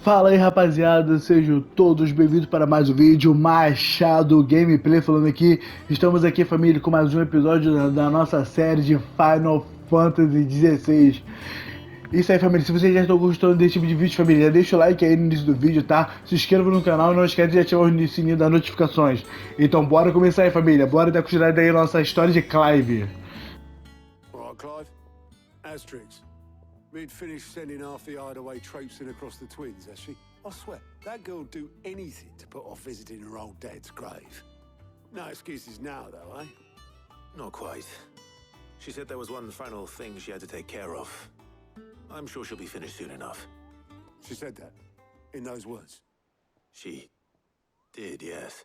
Fala aí, rapaziada, sejam todos bem-vindos para mais um vídeo. Machado Gameplay falando aqui. Estamos aqui, família, com mais um episódio da nossa série de Final Fantasy XVI. Isso aí, família, se vocês já estão gostando desse tipo de vídeo, família, deixa o like aí no início do vídeo, tá? Se inscreva no canal e não esquece de ativar o sininho das notificações. Então bora começar aí, família, bora dar continuidade aí a nossa história de Clive. Alright, Clive. Asterix. We'd finished sending half the hideaway traipsing across the twins, has she? I swear, that girl'd do anything to put off visiting her old dad's grave. No excuses now, though, eh? Not quite. She said there was one final thing she had to take care of. I'm sure she'll be finished soon enough. She said that, in those words. She did, yes.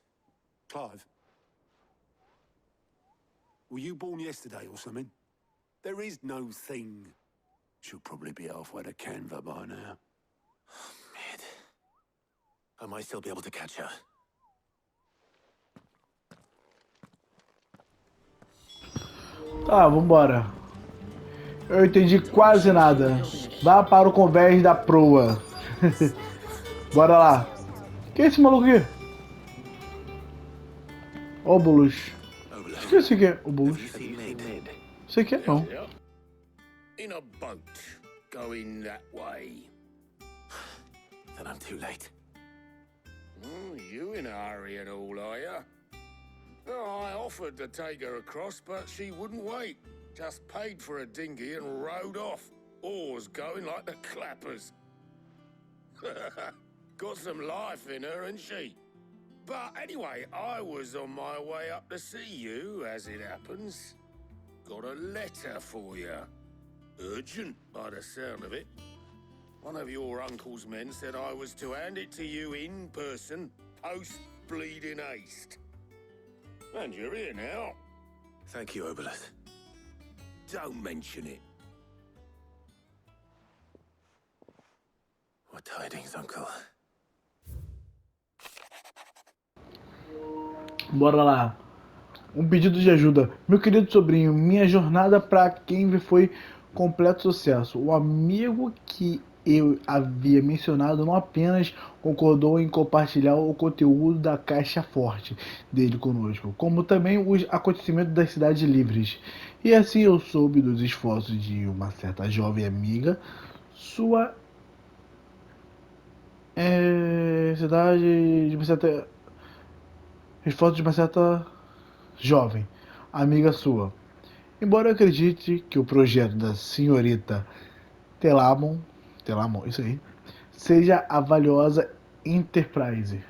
Clive, were you born yesterday or something? There is no thing. She'll probably be halfway to Canva by now. Mid. I might still be able to catch her. Tá, vambora. Eu entendi quase nada. Vá para o convés da proa. Bora lá. Quem é esse maluco aqui? Óbulos. O que é esse aqui? Óbulos. Isso aqui é não. In a boat, going that way. Then I'm too late. You in a hurry at all, are you? Oh, I offered to take her across, but she wouldn't wait. Just paid for a dinghy and rowed off. Oars going like the clappers. Got some life in her, ain't she? But anyway, I was on my way up to see you, as it happens. Got a letter for you. Urgent, by the sound of it. One of your uncle's men said I was to hand it to you in person, post-bleeding haste. And you're here now. Thank you, Obelith. Don't mention it. What tidings, uncle? Bora lá. Um pedido de ajuda. Meu querido sobrinho, minha jornada para quem foi completo sucesso. O amigo que eu havia mencionado não apenas concordou em compartilhar o conteúdo da caixa forte dele conosco, como também os acontecimentos das cidades livres. E assim eu soube dos esforços de uma certa jovem amiga, sua cidade de uma certa esforço de uma certa jovem amiga sua. Embora eu acredite que o projeto da senhorita Telamon, isso aí, seja a valiosa Enterprise.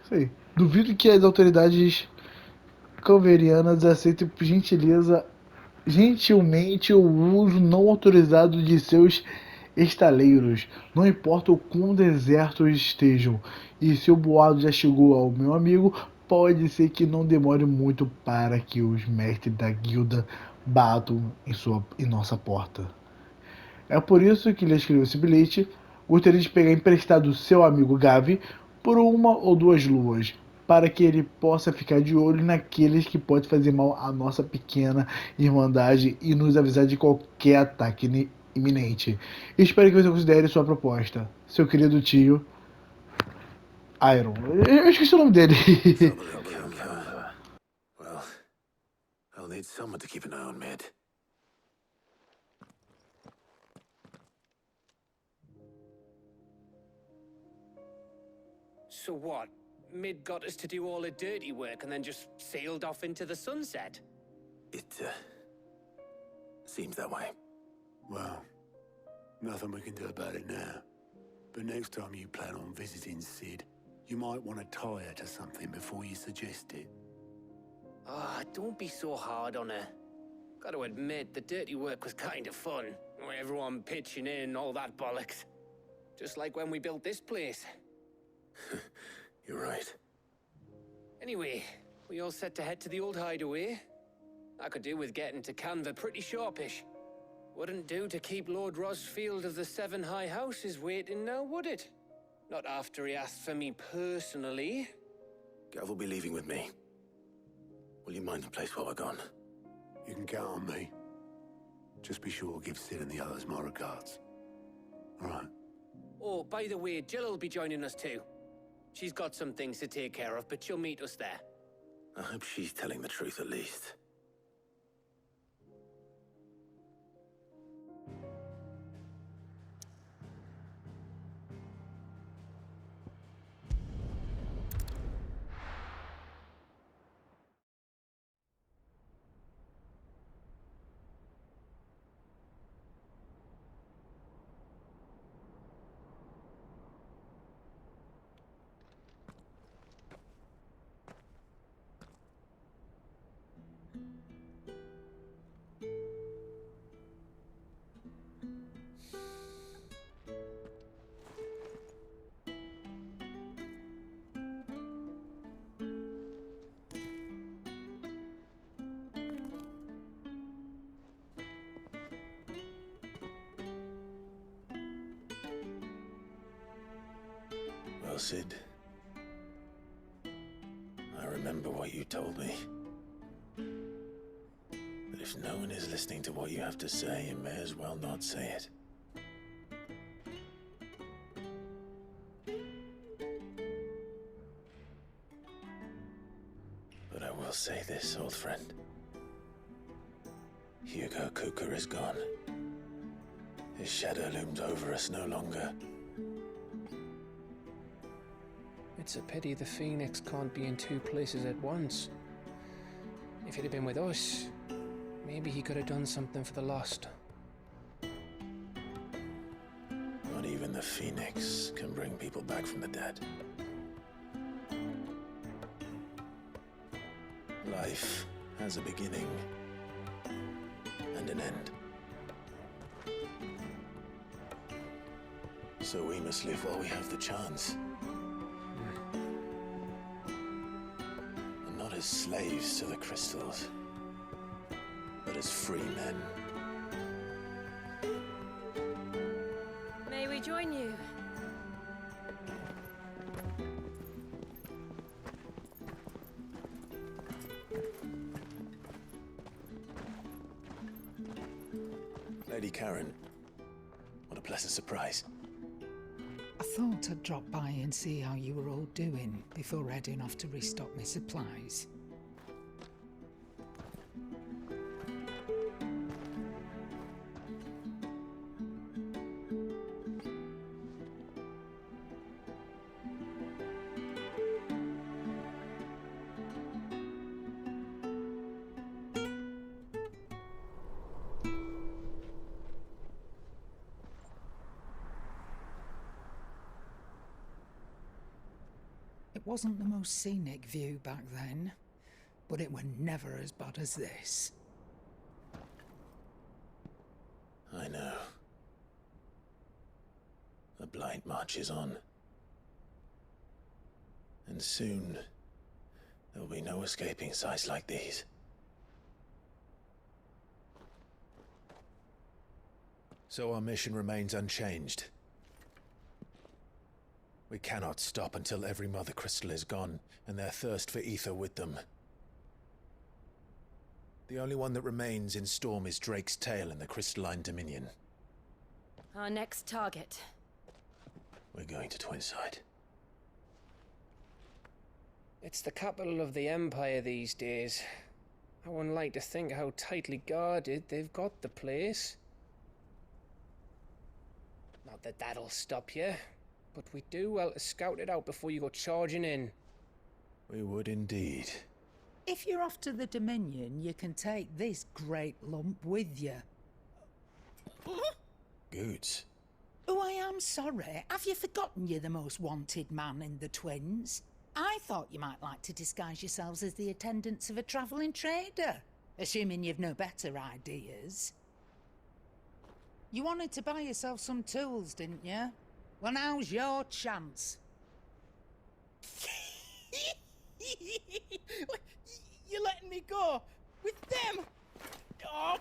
Isso aí. Duvido que as autoridades calverianas aceitem por gentilmente o uso não autorizado de seus estaleiros, não importa o quão desertos estejam. E se o boato já chegou ao meu amigo, pode ser que não demore muito para que os mestres da guilda batam em nossa porta. É por isso que lhe escrevi esse bilhete. Gostaria de pegar emprestado seu amigo Gavi por 1 ou 2 luas, para que ele possa ficar de olho naqueles que podem fazer mal à nossa pequena irmandade e nos avisar de qualquer ataque iminente. Espero que você considere sua proposta. Seu querido tio Iron. Eu esqueci o nome dele. Well, I'll need someone to keep an eye on Mid. So what? Mid got us to do all the dirty work and then just sailed off into the sunset? It, seems that way. Well, nothing we can do about it now. But next time you plan on visiting Sid, you might want to tie her to something before you suggest it. Ah, don't be so hard on her. Gotta admit, the dirty work was kind of fun. Everyone pitching in, all that bollocks. Just like when we built this place. You're right. Anyway, we all set to head to the old hideaway. I could do with getting to Canva pretty sharpish. Wouldn't do to keep Lord Rosfield of the Seven High Houses waiting now, would it? Not after he asked for me personally. Gav will be leaving with me. Will you mind the place while we're gone? You can count on me. Just be sure to give Sid and the others my regards. All right. Oh, by the way, Jill will be joining us too. She's got some things to take care of, but she'll meet us there. I hope she's telling the truth at least. Well, Sid, I remember what you told me. But if no one is listening to what you have to say, you may as well not say it. But I will say this, old friend. Hugo Cooker is gone. His shadow looms over us no longer. It's a pity the Phoenix can't be in two places at once. If he'd have been with us, maybe he could have done something for the lost. Not even the Phoenix can bring people back from the dead. Life has a beginning and an end. So we must live while we have the chance. And not as slaves to the crystals, but as free men. May we join you? Lady Karen, what a pleasant surprise. I thought I'd drop by and see how you were all doing before heading off to restock my supplies. It wasn't the most scenic view back then, but it were never as bad as this. I know. The blight marches on. And soon, there'll be no escaping sights like these. So our mission remains unchanged. We cannot stop until every mother crystal is gone, and their thirst for ether with them. The only one that remains in Storm is Drake's tail in the crystalline dominion. Our next target. We're going to Twinside. It's the capital of the Empire these days. I wouldn't like to think how tightly guarded they've got the place. Not that that'll stop you, but we do well to scout it out before you go charging in. We would indeed. If you're off to the Dominion, you can take this great lump with you. Goods. Oh, I am sorry. Have you forgotten you're the most wanted man in the Twins? I thought you might like to disguise yourselves as the attendants of a travelling trader, assuming you've no better ideas. You wanted to buy yourself some tools, didn't you? Well, now's your chance. You're letting me go with them? Oh,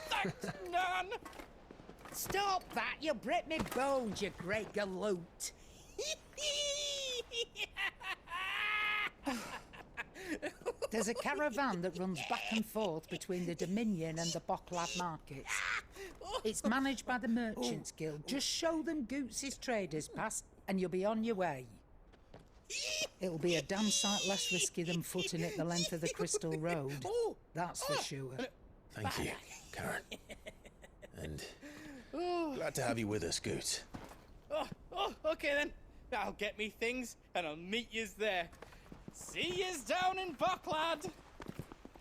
thanks, Nan. Stop that! You'll break me bones, you great galoot. There's a caravan that runs back and forth between the Dominion and the Bocklad markets. It's managed by the Merchants Guild. Just show them Goots's Traders Pass and you'll be on your way. It'll be a damn sight less risky than footing it the length of the Crystal Road. That's for sure. Thank you, Karen. And glad to have you with us, Goot. Okay then. I'll get me things and I'll meet yous there. See yous down in Bucklad.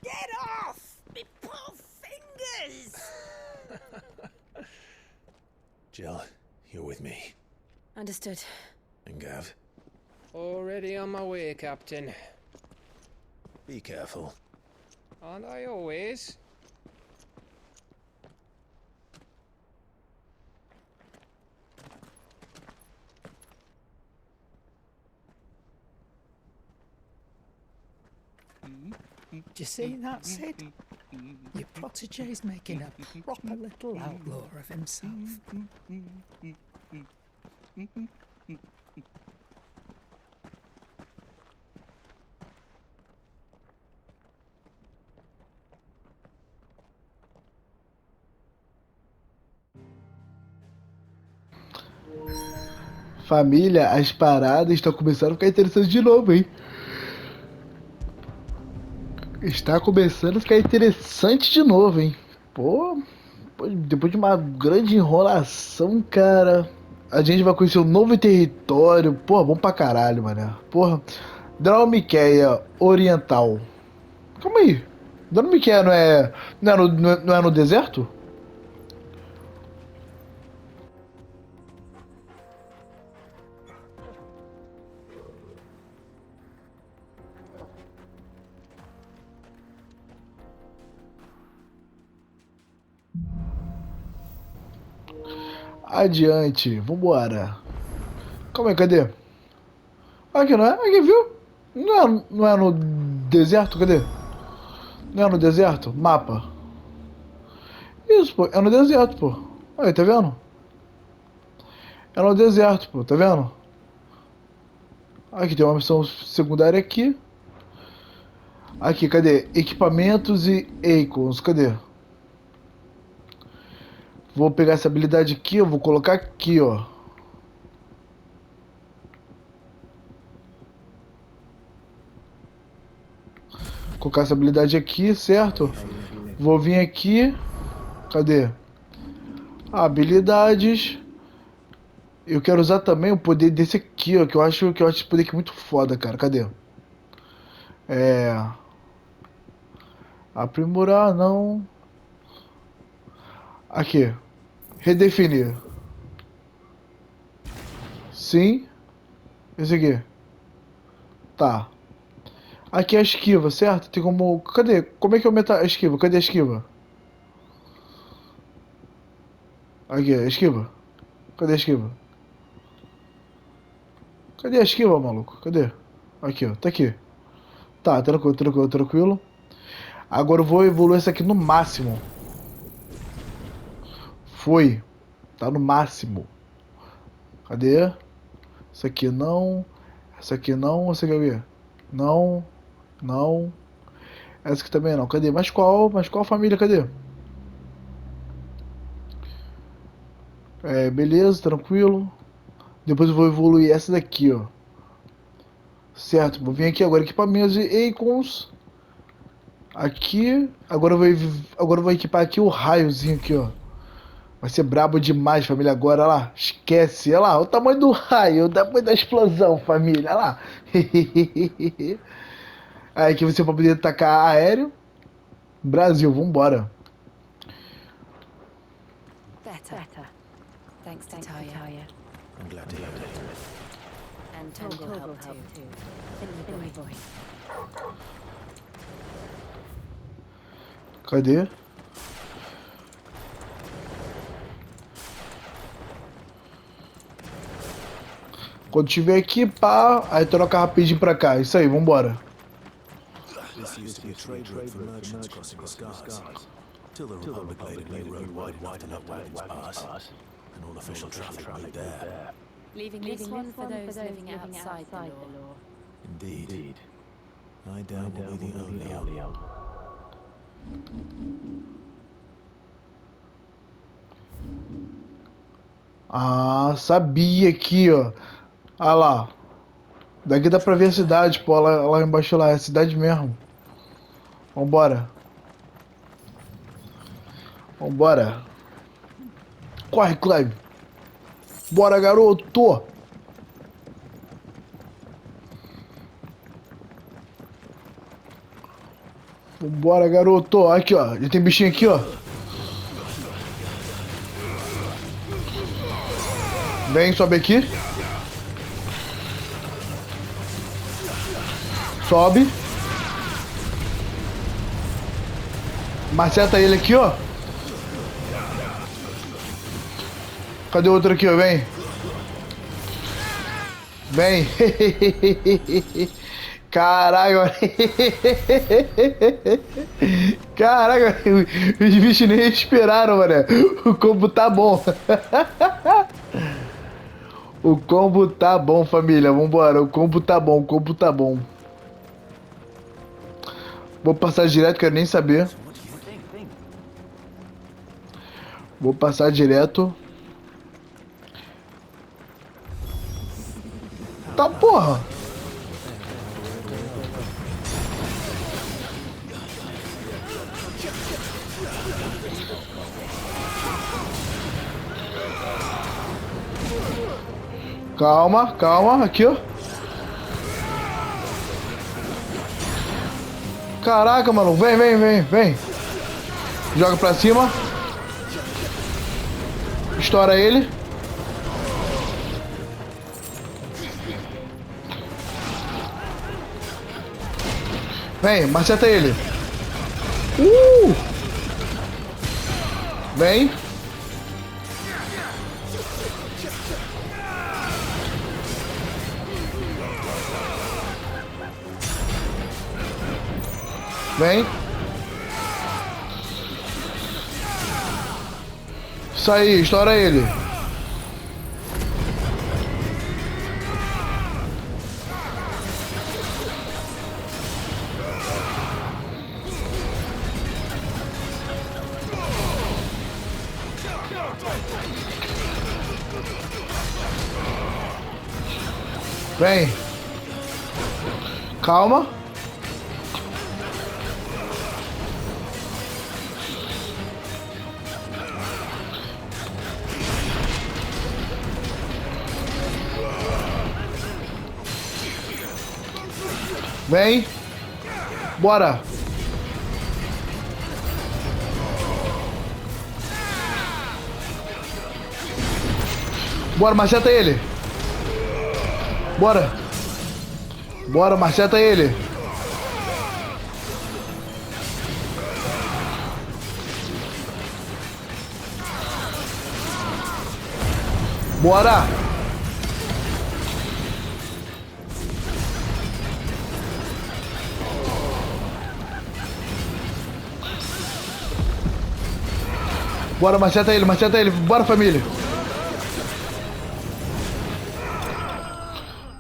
Get off! Me poor fingers! Jill, you're with me. Understood. And Gav, Already on my way, Captain. be careful. Aren't I always? Do you see that, Sid? Your protege's making a proper little outlaw of himself. Família, as paradas estão começando a ficar interessantes de novo, hein? Está começando a ficar interessante de novo, hein? Pô, depois de uma grande enrolação, cara, a gente vai conhecer um novo território. Pô, bom pra caralho, mané. Porra, Draumiqueia Oriental. Calma aí. Draumiqueia não é no deserto? Adiante, vambora. Calma aí, cadê? Aqui não é? Aqui, viu? Não é no deserto, cadê? Não é no deserto? Mapa. Isso, pô, é no deserto, pô. Aí, tá vendo? É no deserto, pô, tá vendo? Aqui tem uma missão secundária aqui. Aqui, cadê? Equipamentos e icons, cadê? Vou pegar essa habilidade aqui, eu vou colocar aqui, ó. Vou colocar essa habilidade aqui, certo? Vou vir aqui. Cadê? Habilidades. Eu quero usar também o poder desse aqui, ó. Que eu acho esse poder aqui muito foda, cara. Cadê? Aprimorar, não. Aqui. Redefinir. Sim. Esse aqui. Tá. Aqui é a esquiva, certo? Tem como... Cadê? Como é que aumenta a esquiva? Cadê a esquiva? Aqui, a esquiva. Cadê a esquiva? Cadê a esquiva, maluco? Cadê? Aqui, ó. Tá aqui. Tá, tranquilo. Agora eu vou evoluir essa aqui no máximo. Foi. Tá no máximo. Cadê? Essa aqui não. Essa aqui não. Essa aqui é o quê? Não. Não. Essa aqui também não. Cadê? Mas qual família? Cadê? Beleza, tranquilo. Depois eu vou evoluir essa daqui, ó. Certo, vou vir aqui agora. Equipamentos e icons. Aqui. Agora eu vou equipar aqui o raiozinho aqui, ó. Vai ser brabo demais, família, agora, olha lá, esquece, olha lá, o tamanho do raio, o tamanho da explosão, família, olha lá. Aí aqui você vai poder atacar aéreo. Brasil, vambora. Better. Thanks to Taya. I'm glad to hear it. And Toggle helped too. Finley boy. Cadê? Quando tiver aqui, pá, aí troca rapidinho pra cá. Isso aí, vambora. This used to be a trade route for merchants crossing the skies. Till the Republic laid a new road wide enough to let its pass, and all official traffic moved there. Leaving this one for those living outside the law. Indeed. I doubt we'll be the only one. Ah, sabia aqui, ó. Ah lá. Daqui dá pra ver a cidade, pô. Lá embaixo lá, é a cidade mesmo. Vambora. Vambora. Corre, Clive. Bora, garoto. Vambora, garoto. Aqui, ó. Já tem bichinho aqui, ó. Vem, sobe aqui. Sobe. Maceta ele aqui, ó. Cadê o outro aqui, ó? Vem. Vem. Caraca. Caraca. Os bichos nem esperaram, mano. O combo tá bom. O combo tá bom, família. Vambora. O combo tá bom. O combo tá bom. Vou passar direto, quero nem saber. Vou passar direto. Tá, porra. Calma, calma. Aqui, ó. Caraca, mano. Vem, vem, vem, vem. Joga pra cima. Estoura ele. Vem, maceta ele. Vem. Vem. Isso aí, estoura ele. Vem. Calma. Vem. Bora. Bora, maceta ele. Bora. Bora, maceta ele. Bora. Bora, maceta ele, maceta ele. Bora, família.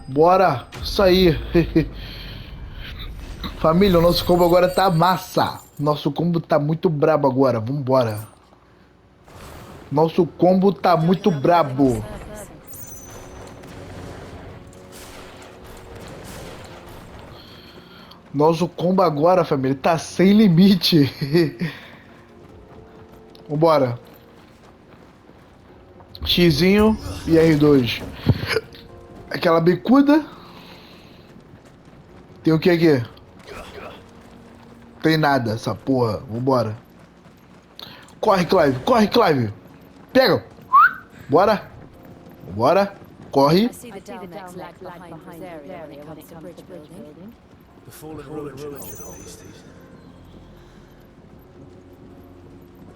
Bora. Isso aí. Família, o nosso combo agora tá massa. Nosso combo tá muito brabo agora. Vambora. Nosso combo tá muito brabo. Nosso combo agora, família, tá sem limite. Vambora. Xzinho e R2. Aquela bicuda. Tem o que aqui? Tem nada, essa porra. Vambora. Corre, Clive. Corre, Clive. Pega. Bora. Bora. Corre. The fallen ruins of these days.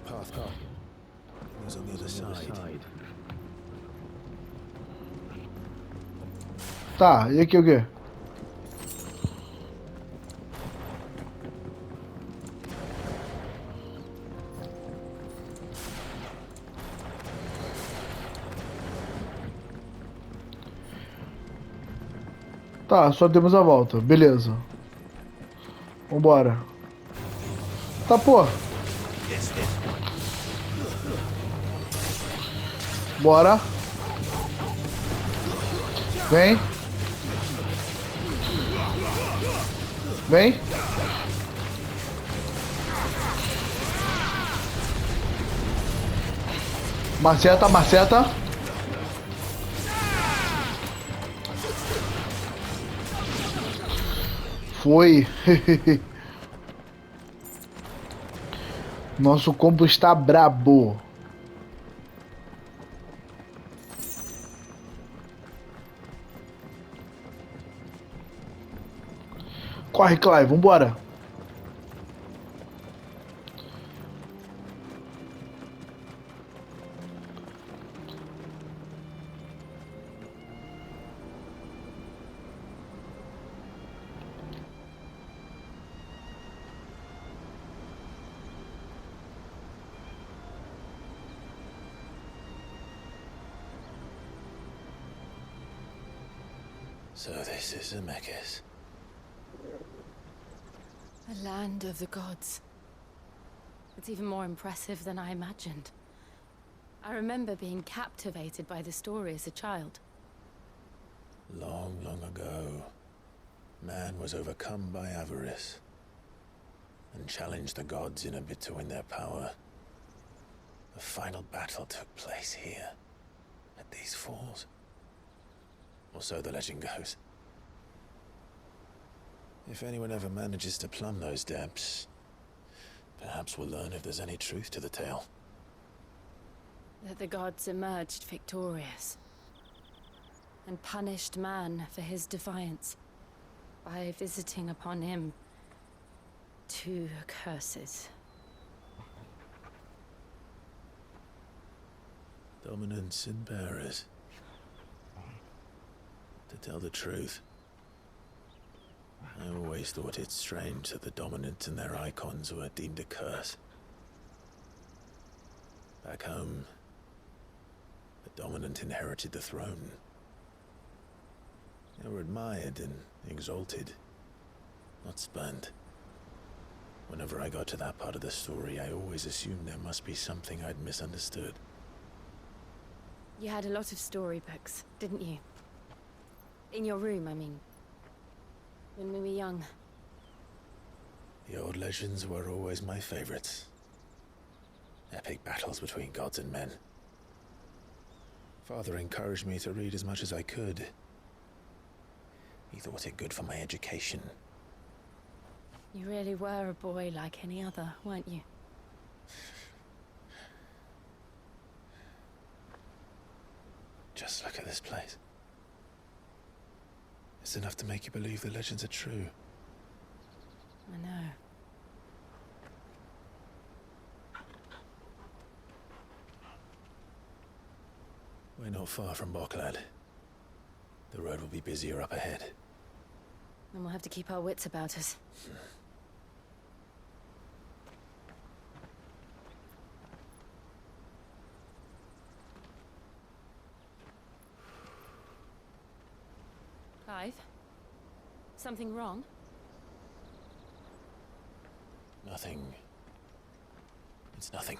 Path is on the other side. Tá, e aqui o quê? Tá, só demos a volta, beleza. Vambora. Tá, pô. Bora. Vem. Vem. Maceta, maceta. Foi. Nosso combo está brabo. Corre, Clive, vambora. So this is Zemeckis. A land of the gods. It's even more impressive than I imagined. I remember being captivated by the story as a child. Long, long ago, man was overcome by avarice and challenged the gods in a bid to win their power. The final battle took place here, at these falls. Or so the legend goes. If anyone ever manages to plumb those depths, perhaps we'll learn if there's any truth to the tale. That the gods emerged victorious and punished man for his defiance by visiting upon him 2 curses. Dominance and bearers. To tell the truth, I always thought it strange that the dominant and their icons were deemed a curse. Back home, the dominant inherited the throne. They were admired and exalted, not spurned. Whenever I got to that part of the story, I always assumed there must be something I'd misunderstood. You had a lot of storybooks, didn't you? In your room, I mean. When we were young. The old legends were always my favorites. Epic battles between gods and men. Father encouraged me to read as much as I could. He thought it good for my education. You really were a boy like any other, weren't you? Just look at this place. It's enough to make you believe the legends are true. I know. We're not far from Boklad. The road will be busier up ahead. Then we'll have to keep our wits about us. Clive? Something wrong? Nothing. It's nothing.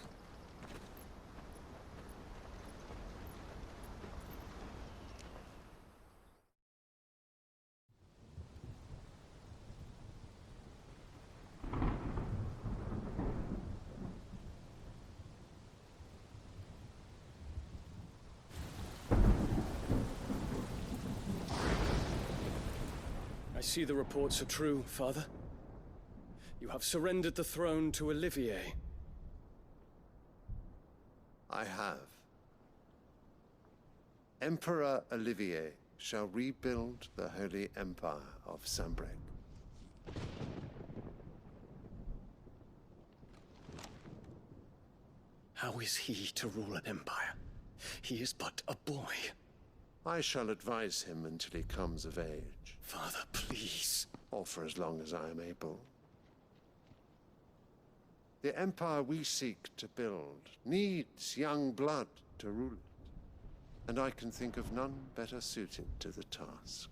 I see the reports are true, Father. You have surrendered the throne to Olivier. I have. Emperor Olivier shall rebuild the Holy Empire of Sambrec. How is he to rule an empire? He is but a boy. I shall advise him until he comes of age. Father, please. Or for as long as I am able. The empire we seek to build needs young blood to rule it, and I can think of none better suited to the task.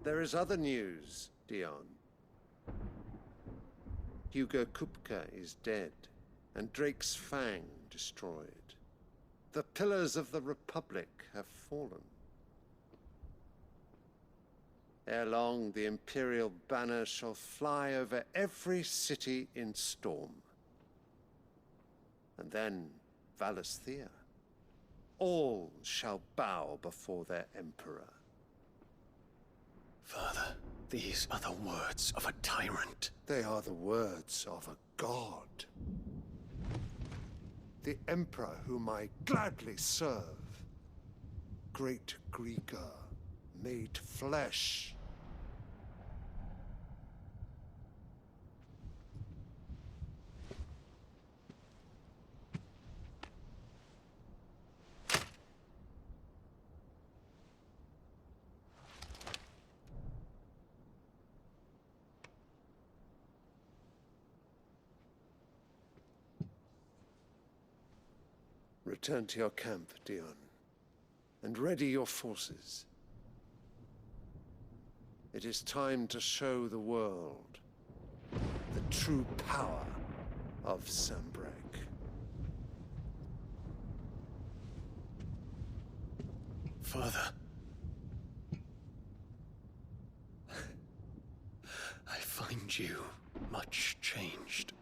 There is other news, Dion. Hugo Kupka is dead, and Drake's Fang destroyed. The pillars of the Republic have fallen. Ere long, the Imperial banner shall fly over every city in storm. And then, Valisthea. All shall bow before their Emperor. Father, these are the words of a tyrant. They are the words of a god. The Emperor whom I gladly serve. Great Greeker, made flesh. Return to your camp, Dion, and ready your forces. It is time to show the world the true power of Sanbreque. Father. I find you much changed.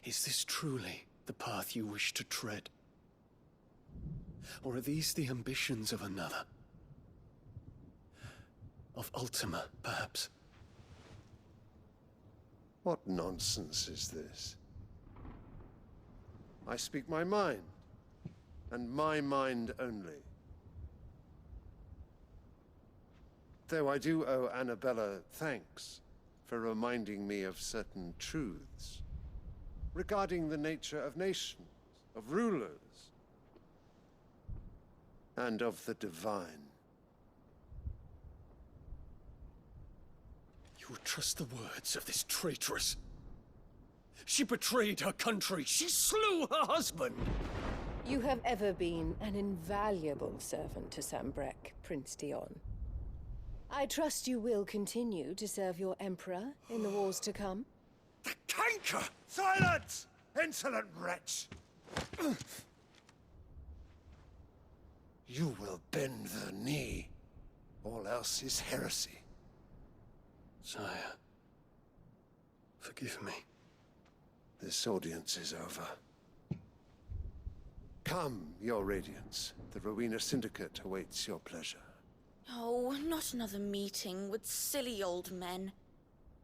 Is this truly the path you wish to tread? Or are these the ambitions of another? Of Ultima, perhaps? What nonsense is this? I speak my mind, and my mind only. Though I do owe Annabella thanks for reminding me of certain truths regarding the nature of nations, of rulers, and of the divine. You would trust the words of this traitress? She betrayed her country. She slew her husband. You have ever been an invaluable servant to Sanbreque, Prince Dion. I trust you will continue to serve your Emperor in the wars to come. The canker! Silence! Insolent wretch! You will bend the knee. All else is heresy. Sire, forgive me. This audience is over. Come, your Radiance. The Rowena Syndicate awaits your pleasure. Oh, not another meeting with silly old men.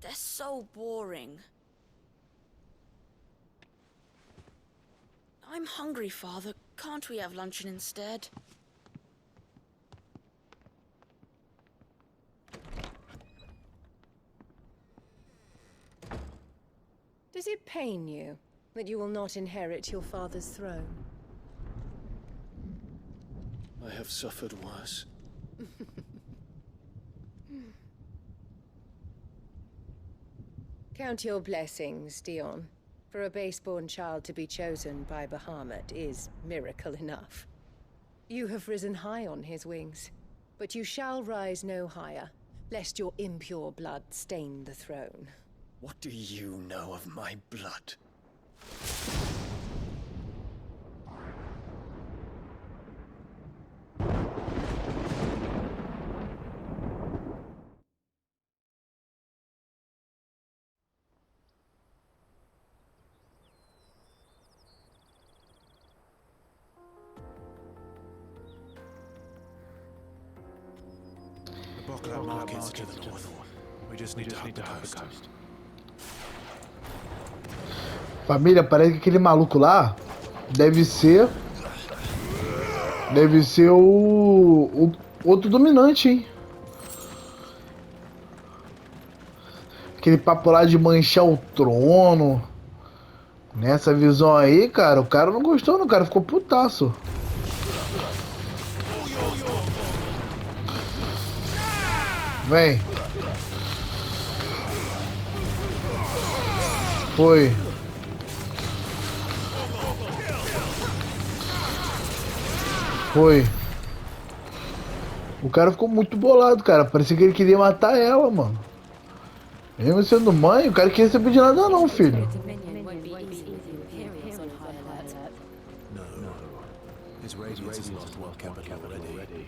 They're so boring. I'm hungry, Father. Can't we have luncheon instead? Does it pain you that you will not inherit your father's throne? I have suffered worse. Count your blessings, Dion. For a base-born child to be chosen by Bahamut is miracle enough. You have risen high on his wings, but you shall rise no higher, lest your impure blood stain the throne. What do you know of my blood? Markets to the north. We just need to hug the coast. Família, parece que aquele maluco lá deve ser o outro dominante, hein? Aquele papo lá de manchar o trono. Nessa visão aí, cara, o cara não gostou, não, o cara ficou putaço. Vem. Foi. Foi. O cara ficou muito bolado, cara. Parecia que ele queria matar ela, mano. Mesmo sendo mãe, o cara queria saber de nada não, filho. His radiance has lost one capital already.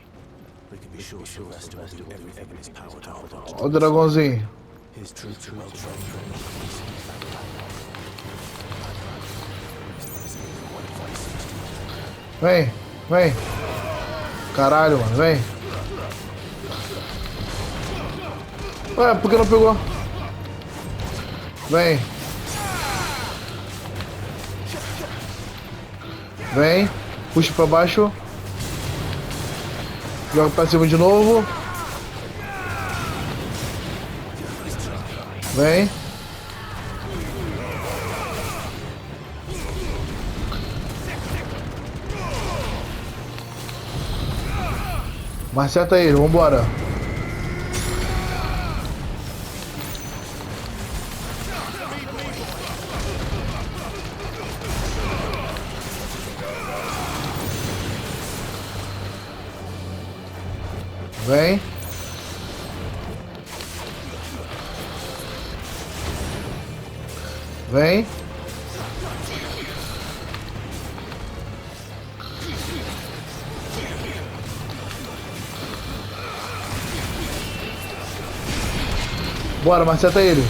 We can be sure Sylvester will do everything in his power to hold on to Ó o dragãozinho. his troops are well trained. Vem, vem. Caralho, mano, vem. Ué, por que não pegou? Vem. Vem. Puxa pra baixo. Joga pra cima de novo. Vem. Maceta ele, vambora. Vem. Vem. Bora, maceta ele.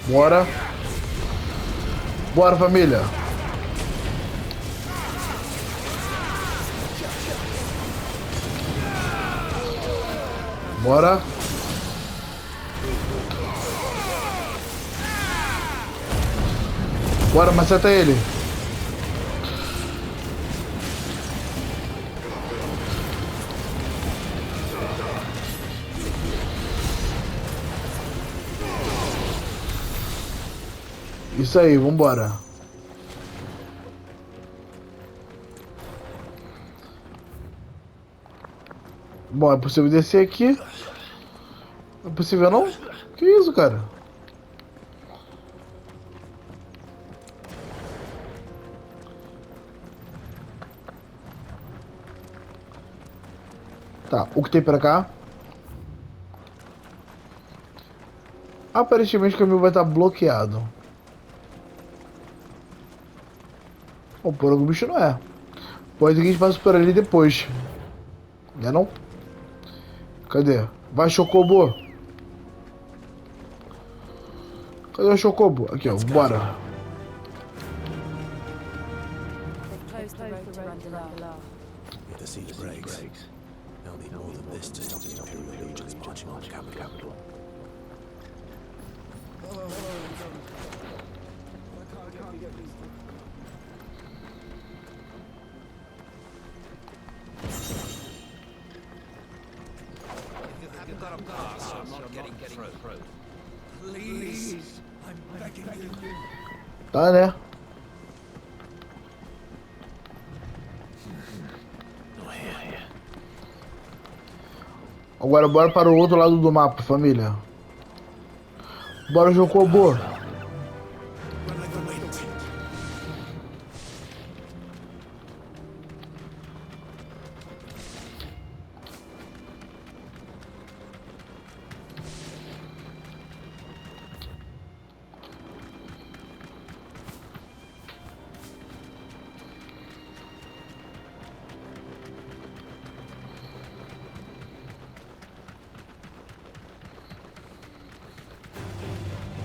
Bora. Bora, família. Bora. Bora, maceta ele. Isso aí, vambora. Bom, é possível descer aqui. Não é possível não? Que isso, cara? Tá, o que tem pra cá? Aparentemente o caminho vai estar bloqueado. Bom, por algum bicho não é. Pode ser que a gente passe por ali depois. Não é não? Cadê? Vai, Chocobo! Cadê o Chocobo? Aqui, ó, bora. If the siege breaks, they'll need more than this to stop the Imperial legions marching on the capital. You've got a pass, I'm not getting through. Please, I'm begging you. Tá, né? Agora bora para o outro lado do mapa, família. Bora, Chocobo.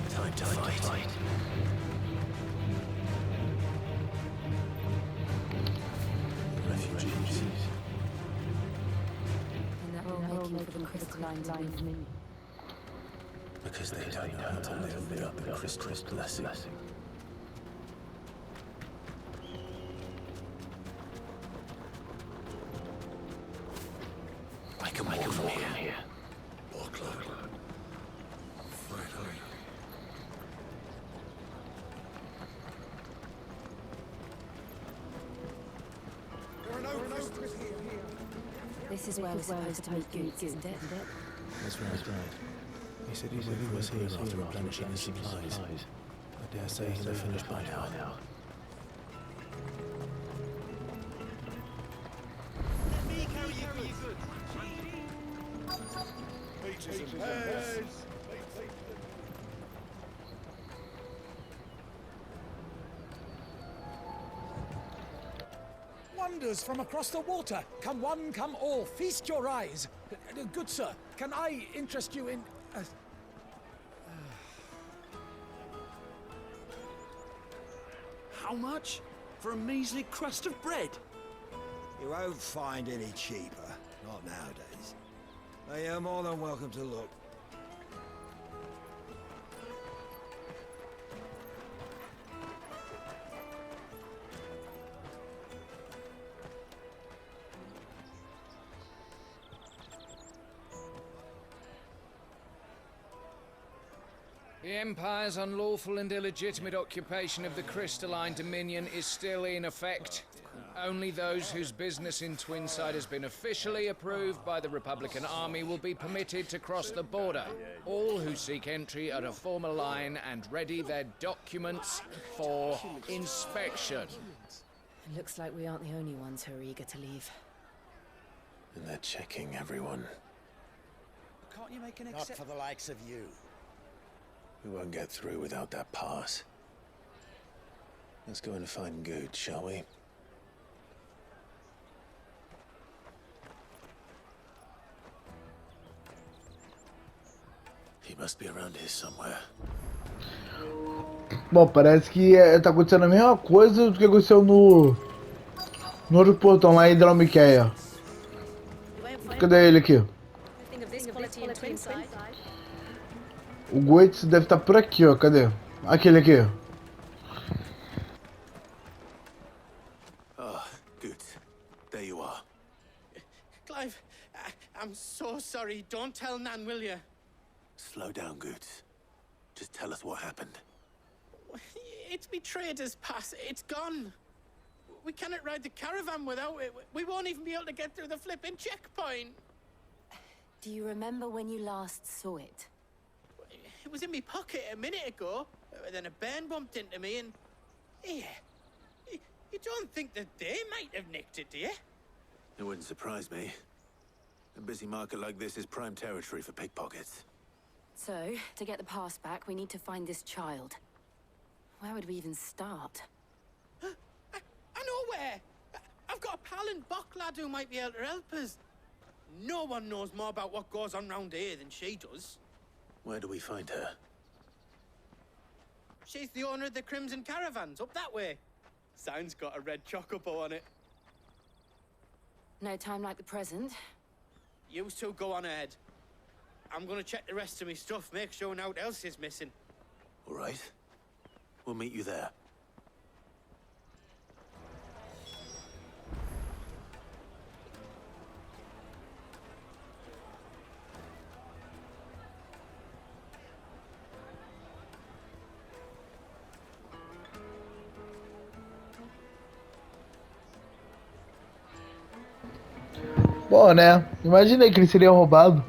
Time to fight. Refugees. And they're all making for the crystalline dominion. Because they don't know how to live without the crystal's blessing. I can walk from here. Walk like Friday. This is where we're supposed to meet Goots, isn't it? That's right. He said he was here after replenishing his supplies. I dare say they're finished by now. wonders from across the water. Come one, come all, feast your eyes. Good sir, can I interest you in... How much? For a measly crust of bread? You won't find any cheaper. Not nowadays. But you're more than welcome to look. The Empire's unlawful and illegitimate occupation of the crystalline dominion is still in effect. Only those whose business in Twinside has been officially approved by the Republican Army will be permitted to cross the border. All who seek entry are to form a line and ready their documents for inspection. It looks like we aren't the only ones who are eager to leave. And they're checking everyone. Can't you make an Not for the likes of you. We won't get through without that pass. Let's go and find Good, shall we? He must be around here somewhere. Bom, parece que tá acontecendo a mesma coisa do que aconteceu no outro portão lá em Hidromiqueia. Cadê ele aqui? O Gosto deve estar por aqui, ó. Cadê? Aquele aqui. Oh, good. There you are. Clive, I'm so sorry. Don't tell Nan, will you? Slow down, Goods. Just tell us what happened. It's me trader's pass. It's gone. We cannot ride the caravan without it. We won't even be able to get through the flipping checkpoint. Do you remember when you last saw it? It was in my pocket a minute ago. Then a bairn bumped into me and... Yeah. You don't think that they might have nicked it, do you? It wouldn't surprise me. A busy market like this is prime territory for pickpockets. So, to get the pass back, we need to find this child. Where would we even start? I know where! I've got a pal in Bocklad who might be able to help us. No one knows more about what goes on round here than she does. Where do we find her? She's the owner of the Crimson Caravans, up that way. Sign's got a red chocobo on it. No time like the present. You two go on ahead. I'm gonna check the rest of my stuff, make sure naught else is missing. All right. We'll meet you there. Bom, né? Imaginei que ele seria roubado.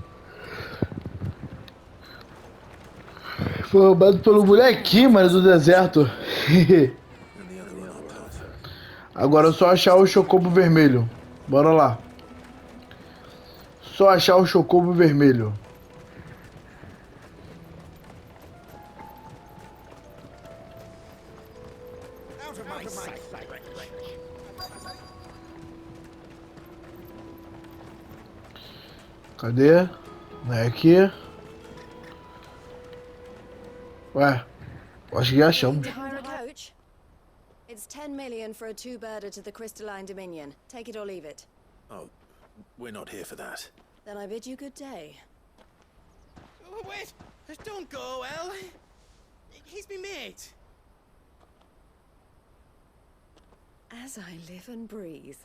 Foi roubado pelo molequinho, mano, do deserto. Agora é só achar o chocobo vermelho. Bora lá. Só achar o chocobo vermelho. Cadê? Não é aqui. Ué, acho que já achamos. It's 10 million for a two-birder to the crystalline dominion. Take it or leave it. Oh, we're not here for that. Then I bid you good day. Oh, wait! Don't go, El. He's me mate. As I live and breathe.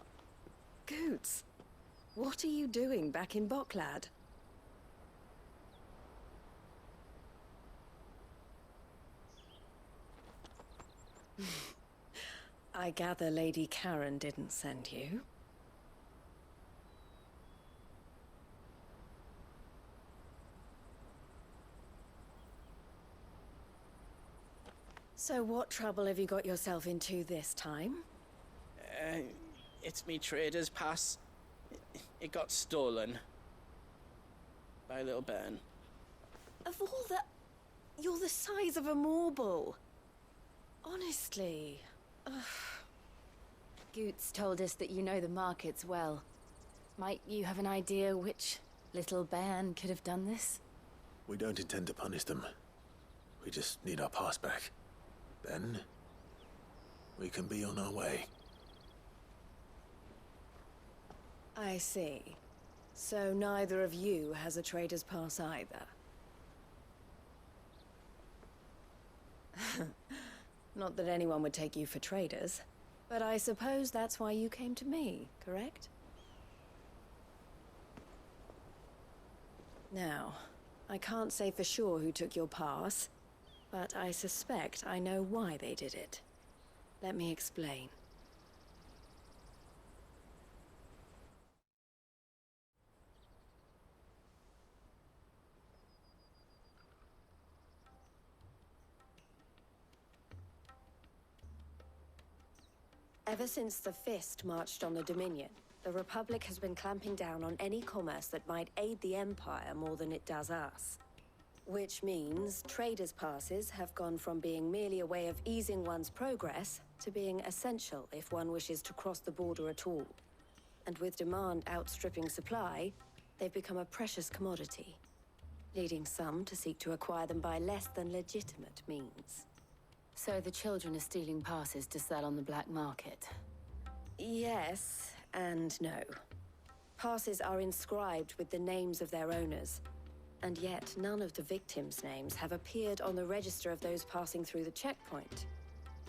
Goots, what are you doing back in Bocklad? I gather Lady Karen didn't send you. So what trouble have you got yourself into this time? It's me trader's pass. It got stolen. By a little bairn. Of all the... You're the size of a marble. Honestly. Ugh. Goots told us that you know the markets well. Might you have an idea which little band could have done this? We don't intend to punish them. We just need our pass back. Then, we can be on our way. I see. So neither of you has a trader's pass either. Not that anyone would take you for traders, but I suppose that's why you came to me, correct? Now, I can't say for sure who took your pass, but I suspect I know why they did it. Let me explain. Ever since the Fist marched on the Dominion, the Republic has been clamping down on any commerce that might aid the Empire more than it does us. Which means traders' passes have gone from being merely a way of easing one's progress to being essential if one wishes to cross the border at all. And with demand outstripping supply, they've become a precious commodity, leading some to seek to acquire them by less than legitimate means. So the children are stealing passes to sell on the black market? Yes and no. Passes are inscribed with the names of their owners, and yet none of the victims' names have appeared on the register of those passing through the checkpoint.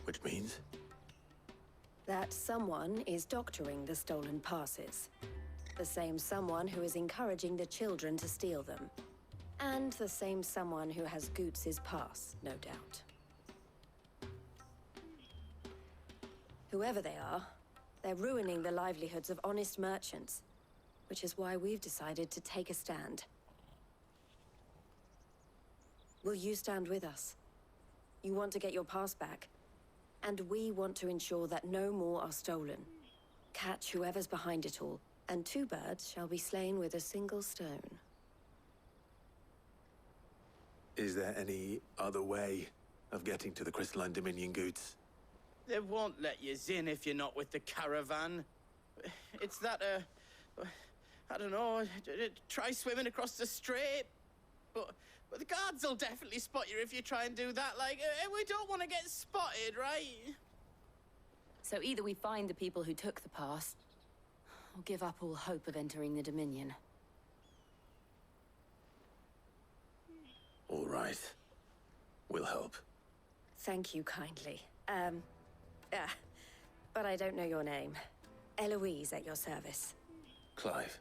Which means? That someone is doctoring the stolen passes. The same someone who is encouraging the children to steal them. And the same someone who has Goots' pass, no doubt. Whoever they are, they're ruining the livelihoods of honest merchants, which is why we've decided to take a stand. Will you stand with us? You want to get your pass back, and we want to ensure that no more are stolen. Catch whoever's behind it all, and 2 birds shall be slain with a single stone. Is there any other way of getting to the Crystalline Dominion Goots? They won't let you in if you're not with the caravan. It's that, I don't know, try swimming across the strait. But the guards will definitely spot you if you try and do that. Like, we don't want to get spotted, right? So either we find the people who took the pass, or give up all hope of entering the Dominion. All right. We'll help. Thank you kindly. But I don't know your name. Eloise at your service. Clive.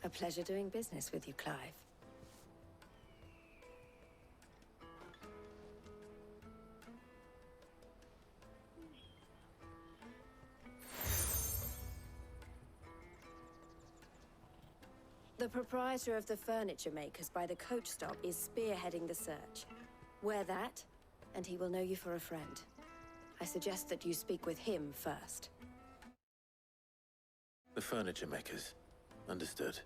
A pleasure doing business with you, Clive. The proprietor of the furniture makers by the coach stop is spearheading the search. Wear that, and he will know you for a friend. I suggest that you speak with him first. The furniture makers. Understood.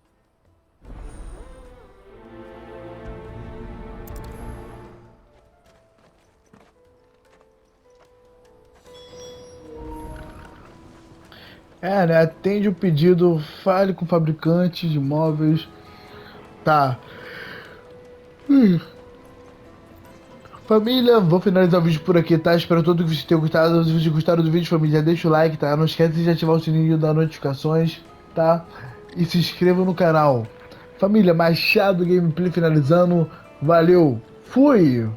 Né? Atende o pedido, fale com o fabricante de móveis. Tá. Família, vou finalizar o vídeo por aqui, tá? Espero todos que vocês tenham gostado. Se vocês gostaram do vídeo, família, deixa o like, tá? Não esquece de ativar o sininho das notificações, tá? E se inscreva no canal. Família, Machado Gameplay finalizando. Valeu, fui!